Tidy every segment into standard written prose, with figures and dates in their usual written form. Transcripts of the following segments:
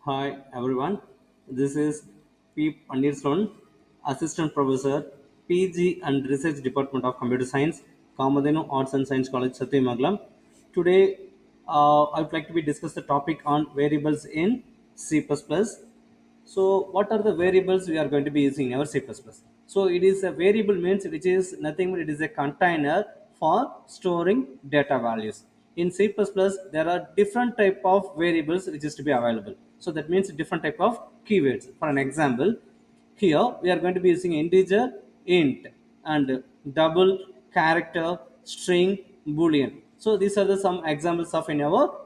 Hi everyone, this is P. Panneer, Assistant Professor, PG and Research Department of Computer Science, Kamadenu Arts and Science College, Satyamanglam. Today, I would like to be discuss the topic on variables in C++. So, what are the variables we are going to be using in our C++? So, it is a variable means which is nothing but it is a container for storing data values. In C++, there are different type of variables which is to be available. So, that means different type of keywords. For an example, here we are going to be using integer, int, and double, character, string, boolean. So these are the some examples of in our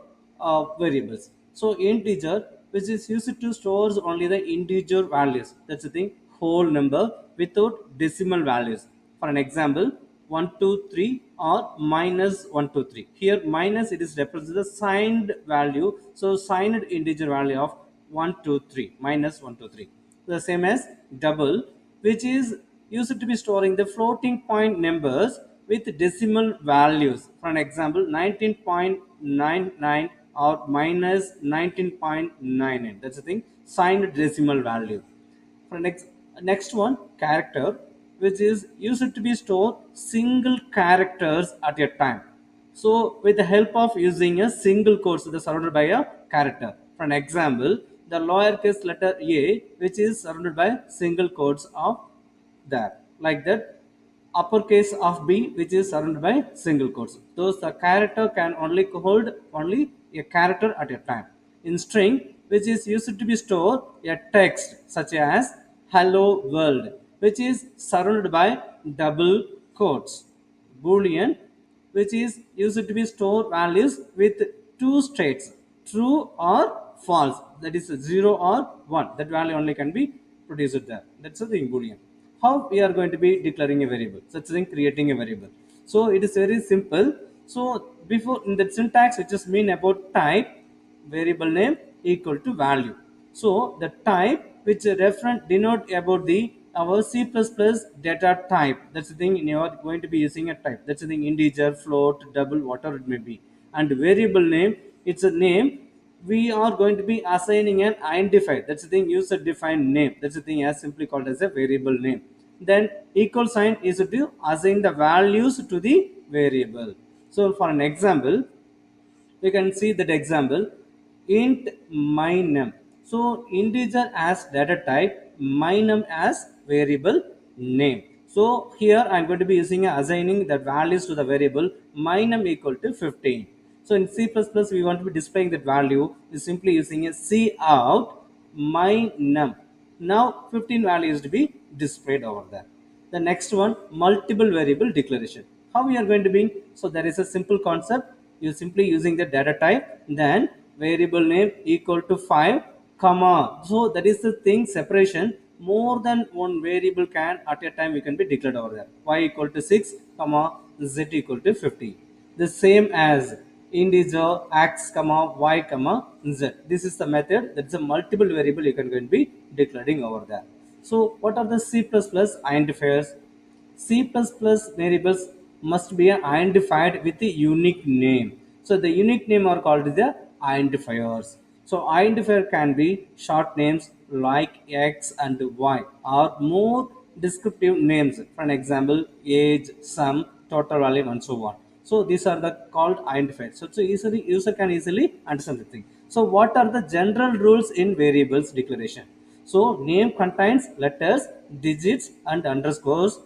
variables. So integer, which is used to stores only the integer values. That's the thing, whole number without decimal values. For an example, 123 or minus 123. Here minus it is represents the signed value. So signed integer value of 123 minus 123, the same as double, which is used to be storing the floating point numbers with decimal values. For an example, 19.99 or minus 19.99. That's the thing, signed decimal value. For next one, character, which is used to be stored single characters at a time. So with the help of using a single quote, so surrounded by a character. For an example, the lowercase letter a, which is surrounded by single quotes of that, like that. Uppercase of b, which is surrounded by single quotes. Those the character can only hold only a character at a time. In string, which is used to be stored a text such as hello world, which is surrounded by double quotes. Boolean, which is used to be store values with two states, true or false, that is 0 or 1. That value only can be produced there. That's the thing, Boolean. How we are going to be declaring a variable, such thing, creating a variable. So it is very simple. So before in the syntax, it just mean about type, variable name equal to value. So the type which reference denote about the our C++ data type. That's the thing, you are going to be using a type. That's the thing, integer, float, double, whatever it may be. And variable name, it's a name we are going to be assigning an identifier. That's the thing, user defined name. That's the thing as simply called as a variable name. Then equal sign is to assign the values to the variable. So for an example, we can see that example, int my num. So integer as data type, my num as variable name. So here I'm going to be using assigning the values to the variable my num equal to 15. So in C++ we want to be displaying that value is simply using a C out my num. Now 15 value is to be displayed over there. The next one, multiple variable declaration. How we are going to be? So there is a simple concept. You simply using the data type, then variable name equal to 5 comma. So that is the thing, separation. More than one variable can at a time we can be declared over there. Y equal to 6 comma z equal to 50. The same as integer x comma y comma z. This is the method. That's a multiple variable you can going to be declaring over there. So what are the C++ identifiers? C++ variables must be identified with a unique name. So the unique name are called the identifiers. So identifier can be short names like X and Y or more descriptive names. For an example, age, sum, total value, and so on. So these are the called identifiers. So easily user can easily understand the thing. So what are the general rules in variables declaration? So name contains letters, digits, and underscores.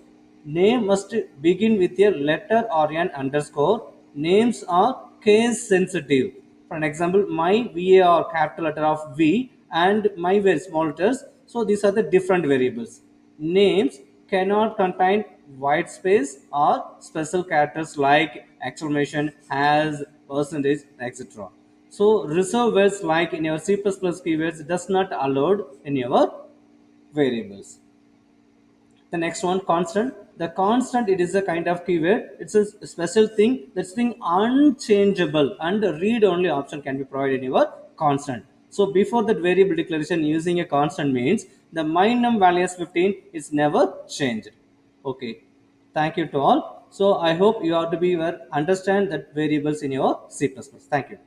Name must begin with a letter or an underscore. Names are case sensitive. For an example, my VA or capital letter of V and my very small letters. So these are the different variables. Names cannot contain white space or special characters like exclamation, has, percentage, etc. So reserve words like in your C++ keywords does not allowed in your variables. The next one, constant. The constant, it is a kind of keyword. It's a special thing. That's thing unchangeable and read only option can be provided in your constant. So before that variable declaration using a constant means the minimum value is 15 is never changed. Okay, thank you to all. So I hope you are to be understand that variables in your C++. Thank you.